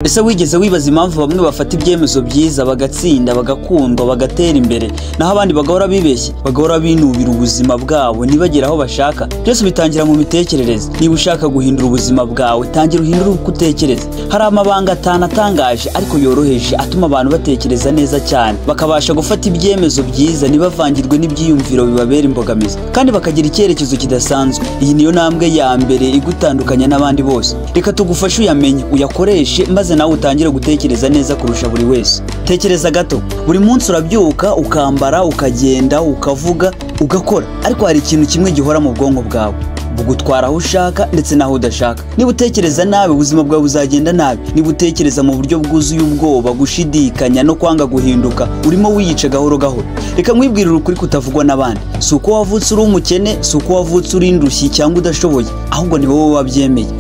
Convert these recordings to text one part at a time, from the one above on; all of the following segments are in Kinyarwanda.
Ese wigeze wibaza impamvu bamwe bafata ibyemezo byiza bagatsinda bagakundwa bagatera imbere naho abandi bagahora bibeshye bagahora binubira ubuzima bwabo nibagera aho bashaka? Byose bitangira mu mitekerereze. Niba ushaka guhindura ubuzima bwawe tangira uhindure uko utekereza. Hari amabanga atangaje ariko yoroheje atuma abantu batekereza neza cyane bakabasha gufata ibyemezo byiza ntibavangirwe n'ibyiyumviro bibabera imbogamizi kandi bakagira icyerekezo kidasanzwe. Iyi niyo ntambwe ya mbere igutandukanya n'abandi bose. Reka tugufashe uyamenye uyakoreshe maze nawe utangire gutekereza neza kurusha buri wese. Tekereza gato, buri munsi urabyuka ukambara ukagenda ukavuga ugakora, ariko hari ikintu kimwe gihora mu bwonko bwawe bugutwara aho ushaka ndetse naho udashaka. Niba utekereza nabi ubuzima bwawe buzagenda nabi. Niba utekereza mu buryo bwuzuye ubwoba, gushidikanya no kwanga guhinduka, urimo wiyica gahoro gahoro. Reka nkwibwirire ukuri kutavugwa n'abandi. Si uko wavutse uri umukene, si uko wavutse uri indushyi cyangwa udashoboye, ahubwo ni wowe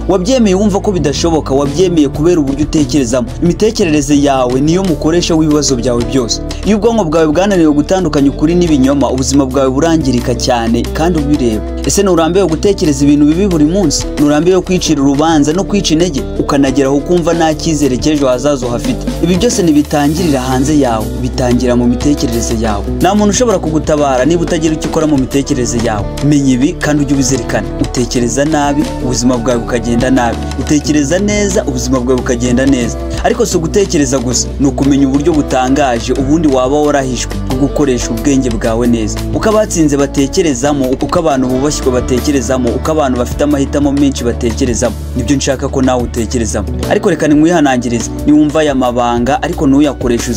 wabyemeye wumva ko bidashoboka. Wabyemeye kubera uburyo utekerezamo. Imitekerereze yawe niyo mukoresha w'ibibazo byawe byose. Iyo ubwonko bwawe bwananiwe gutandukanya ukuri n'ibinyoma, ubuzima bwawe burangirika cyane kandi ubireba. Ese nurambiwe gutekereza ibintu bibi buri munsi? Nurambiwe kwicira urubanza no kwica intege ukanageraho ukumva nta cyizere cy'ejo hazaza uhafite? Ibi byose ntibitangirira hanze yawe, bitangira mu mitekerereze yawe. Nta muntu ushobora kugutabara niba utagira icyo ukora mu mitekerereze yawe. Menya ibi kandi ujye ubizirikana. Utekereza nabi ubuzima bwawe bukagenda nabi, utekereza neza ubuzima bwawe bukagenda neza. Ariko si ugutekereza gusa, ni ukumenya uburyo butangaje ubundi waba warahishwe bwo gukoresha ubwenge bwawe neza. Uko abatsinze batekerezamo, uko abantu bubashywe batekerezamo, uko abantu bafite amahitamo menshi batekerezamo, nibyo nshaka ko nawe utekerezamo. Ariko reka nimwihanangirize, niwumva aya mabanga ariko ntuyakoreshe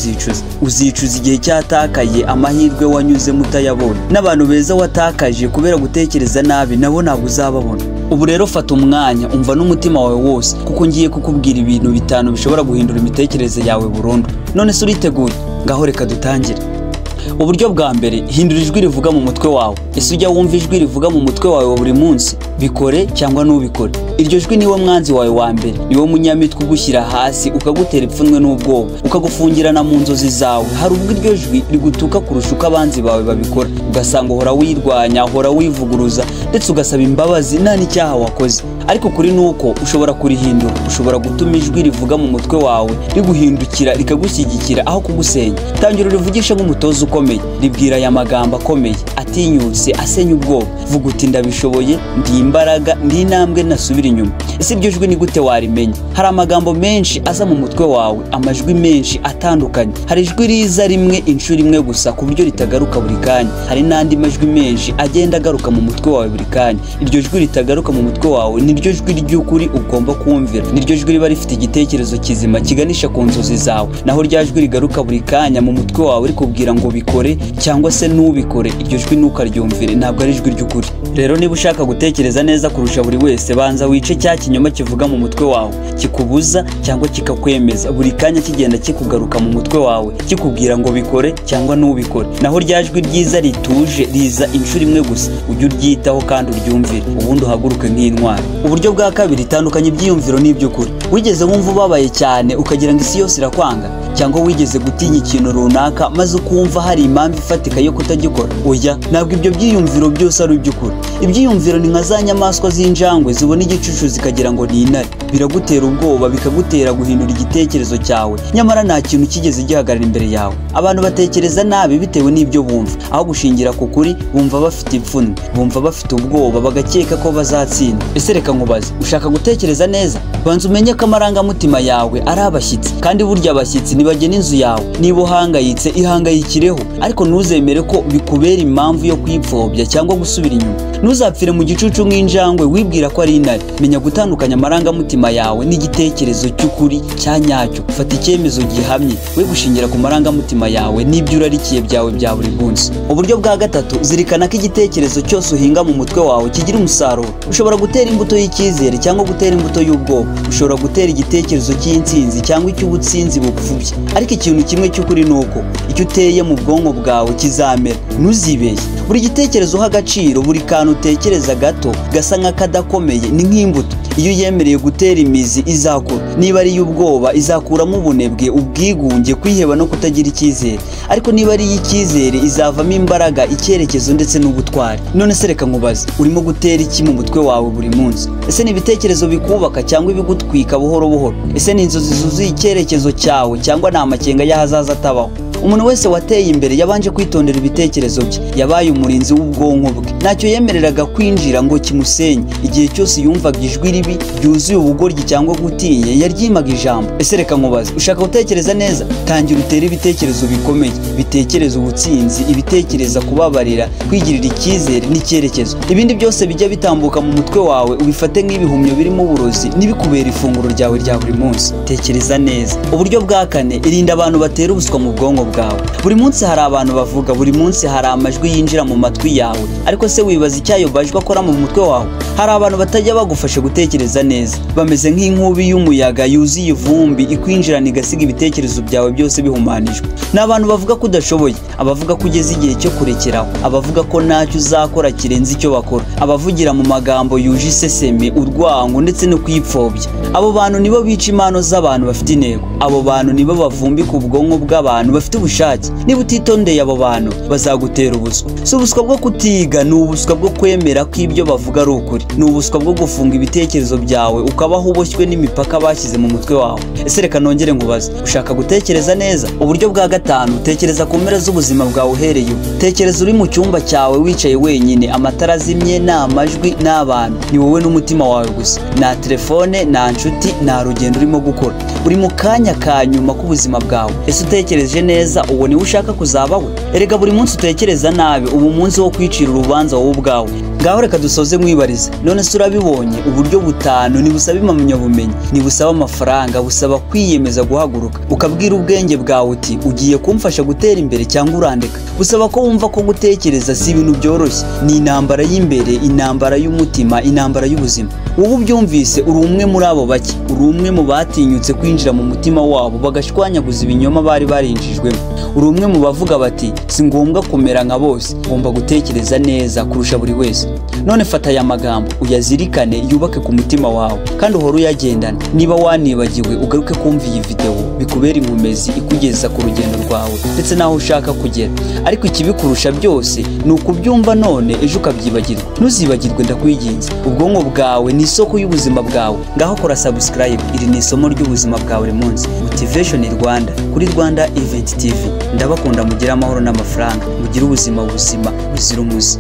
uzicuza igihe cyatakaye, amahirwe wanyuzemo utayabonye, n'abantu beza watakaje kubera gutekereza nabi nabo ntabwo uzababona. Ubu rero fata umwanya umva n'umutima wawe wose, kuko ngiye kukubwira ibintu 5 bishobora guhindura imitekerereze yawe burundu. None se uriteguye? Ngaho reka dutangire. Uburyo bwa mbere, hindura ijwi rivuga mu mutwe wawe. Ese ujya wumva ijwi rivuga mu mutwe wawe wa buri munsi? Bikore cyangwa ntubikore. Iryo jwi niwe mwanzi wawe wa mbere, niwe munyamitwe ugushyira hasi ukagutera ipfunwe n'ubwoba, ukagufungirana mu nzozi zawe. Hari ubwo iryo jwi rigutuka kurusha uko abanzi bawe babikora, ugasanga uhora wirwanya, uhora wivuguruza ndetse ugasaba imbabazi nta n'icyaha wakoze. Ariko kuri nuko ushobora kurihindura. Ushobora gutuma ijwi rivuga mu mutwe wawe riguhindukira rikagushyigikira aho kugusenya. Tangira urivugisha nk'umutoza ukomeye, ribwira aya magambo akomeye atinyutse asenya ubwoba. Vuga uti ndabishoboye, ndi imbaraga, ndi intambwe nasubira inyuma. Ese iryo jwi ni gute warimenya? Hari amagambo menshi aza mu mutwe wawe, amajwi menshi atandukanye. Hari ijwi riza rimwe inshuro imwe gusa ku buryo ritagaruka buri kanya. Hari n'andi majwi menshi agenda agaruka mu mutwe wawe buri kanya. Iryo jwi ritagaruka mu mutwe wawe niryo jwi ry'ukuri ugomba kumvira. Niryo jwi riba rifite igitekerezo kizima kiganisha ku nzozi zawe. Naho rya jwi rigaruka buri kanya mu mutwe wawe rikubwira ngo bikore cyangwa se ntubikore, iryo jwi ntukaryumvire, ntabwo ari ijwi ry'ukuri. Rero niba ushaka gutekereza neza kurusha buri wese, banza wice cya kinyoma kivuga mu mutwe wawe kikubuza cyangwa kikakwemeza, buri kanya kigenda kikugaruka mu mutwe wawe kikubwira ngo bikore cyangwa ntubikore. Naho rya jwi ryiza rituje riza inshuro imwe gusa, ujye uryitaho kandi uryumvire, ubundi uhaguruke nk'intwari. Uburyo bwa kabiri, tandukanya ibyiyumviro n'iby'ukuri. Wigeze wumva ubabaye cyane ukagira ngo isi yose irakwanga? Cyangwa wigeze gutinya ikintu runaka maze ukumva hari impamvu ifatika yo kutagikora? Oya, ntabwo ibyo byiyumviro byose ari iby'ukuri. Ibyiyumviro ni nka za nyamaswa z'injangwe zibona igicucu zikagira ngo ni intare. Biragutera ubwoba, bikagutera guhindura igitekerezo cyawe, nyamara nta kintu kigeze gihagarara imbere yawe. Abantu batekereza nabi bitewe n'ibyo bumva, aho gushingira ku kuri bumva bafite ipfunwe, bumva bafite ubwoba, bagakeka ko bazatsinda. Ese reka nkubaze, ushaka gutekereza neza? Banza umenye ko amarangamutima yawe ari abashyitsi, kandi burya abashyitsi ntibagena inzu yawe. Niba uhangayitse ihangayikireho, ariko ntuzemere ko bikubera impamvu yo kwipfobya cyangwa gusubira inyuma. Ntuzapfire mu gicucu nk'injangwe wibwira ko ari intare. Menya gutandukanya amarangamutima yawe n'igitekerezo cy'ukuri cya nyacyo. Fata icyemezo gihamye, we gushingira ku marangamutima yawe n'ibyo urarikiye byawe bya buri munsi. Uburyo bwa gatatu, zirikana ko igitekerezo cyose uhinga mu mutwe wawe kigira umusaruro. Ushobora gutera imbuto y'icyizere cyangwa gutera imbuto y'ubwoba. Ushobora gutera igitekerezo cy'intsinzi cyangwa icy'ubutsinzi bupfubye. Ariko ikintu kimwe cy'ukuri ni uko icyo uteye mu bwonko bwawe kizamera. Ntuzibeshye. Buri gitekerezo uha agaciro, buri kantu utekereza gato gasa nk'akadakomeye, ni nk'imbuto. iyo yemereye gutera imizi izakura, niba ari iy'ubwoba izakuramo ubunebwe, ubwigunge, kwiheba no kutagira icyizere, ariko niba ari iy'icyizere izavamo imbaraga, icyerekezo ndetse n'ubutwari. None se reka nkubaze, urimo gutera iki mu mutwe wawe buri munsi? Ese ni ibitekerezo bikubaka cyangwa ibigutwika buhoro buhoro? Ese ni inzozi zuzuye icyerekezo cyawe cyangwa ni amakenga y'ahazaza atabaho? Umuntu wese wateye imbere yabanje kwitondera ibitekerezo bye, yabaye umurinzi w'ubwonko bwe, ntacyo yemereraga kwinjira ngo kimusenye. Igihe cyose yumvaga ijwi ribi ryuzuye ubugoryi cyangwa gutinya, yaryimaga ijambo. Ese reka nkubaze, ushaka gutekereza neza? Tangira utere ibitekerezo bikomeye, bitekereza ubutsinzi, ibitekereza kubabarira, kwigirira icyizere n'icyerekezo. Ibindi byose bijya bitambuka mu mutwe wawe ubifate nk'ibihumyo birimo uburozi, nibikubera ifunguro ryawe rya buri munsi. Tekereza neza. Uburyo bwa kane, irinda abantu batera ubuswa mu bwonko bwawe. Buri munsi hari abantu bavuga, buri munsi hari amajwi yinjira mu matwi yawe, ariko se wibaza icyo ayo majwi akora mu mutwe wawe? Hari abantu batajya bagufasha gutekereza neza, bameze nk'inkubi y'umuyaga yuzuye ivumbi ikwinjirana igasiga ibitekerezo byawe byose bihumanijwe. Ni abantu bavuga ko udashoboye, abavuga ko ugeze igihe cyo kurekeraho, abavuga ko ntacyo uzakora kirenze icyo bakora, abavugira mu magambo yuje iseseme, urwango ndetse no kwipfobya. Abo bantu nibo bica impano z'abantu bafite intego. Abo bantu nibo bavumbika ubwonko bw'abantu bafite ubushake. Niba utitondeye abo bantu bazagutera ubuswa. Si ubuswa bwo kutiga, ni ubuswa bwo kwemera ko ibyo bavuga ari ukuri. Ni ubuswa bwo gufunga ibitekerezo byawe ukabaho uboshywe n'imipaka bashyize mu mutwe wawe. Ese reka nongere nkubaze, ushaka gutekereza neza? Uburyo bwa gatanu, tekereza ku mpera z'ubuzima bwawe uhereye ubu. Tekereza uri mu cyumba cyawe wicaye wenyine, amatara azimye, nta majwi, n'abantu, ni wowe n'umutima wawe gusa. Nta telefone, nta nshuti, nta rugendo urimo gukora. Uri mu kanya ka nyuma k'ubuzima bwawe. Ese utekereje neza uwo niwe ushaka kuzaba we? Erega buri munsi utekereza nabi ubu munsi wo kwicira urubanza wowe ubwawe. Ngaho reka dusoze mwibarize, none se urabibonye? Uburyo butanu ntibusaba impamyabumenyi, ntibusaba amafaranga, busaba kwiyemeza guhaguruka ukabwira ubwenge bwawe uti ugiye kumfasha gutera imbere cyangwa urandeka. Busaba ko wumva ko gutekereza si ibintu byoroshye, ni intambara y'imbere, intambara y'umutima, intambara y'ubuzima. Wowe ubyumvise uri umwe muri abo bake, uri umwe mu batinyutse kwinjira mu mutima wabo bagashwanyaguza ibinyoma bari barinjijwemo. Uri umwe mu bavuga bati si ngombwa kumera nka bose, ngomba gutekereza neza kurusha buri wese. None fata aya magambo uyazirikane, yubake ku mutima wawe kandi uhora uyagendana. Niba wanibagiwe ugaruke kumva iyi video, bikubera inkomezi ikugeza ku rugendo rwawe ndetse naho ushaka kugera. Ariko ikibikurusha byose ni ukubyumva none, ejo ukabyibagirwa. Ntuzibagirwe ndakwinginze, ubwonko bwawe ni isoko y'ubuzima bwawe. Ngaho kora subscribe, iri ni isomo ry'ubuzima bwawe buri munsi. Motivation Rwanda kuri Rwanda Event TV. Ndabakunda, mugire amahoro n'amafaranga, mugire ubuzima buzima buzira umuze.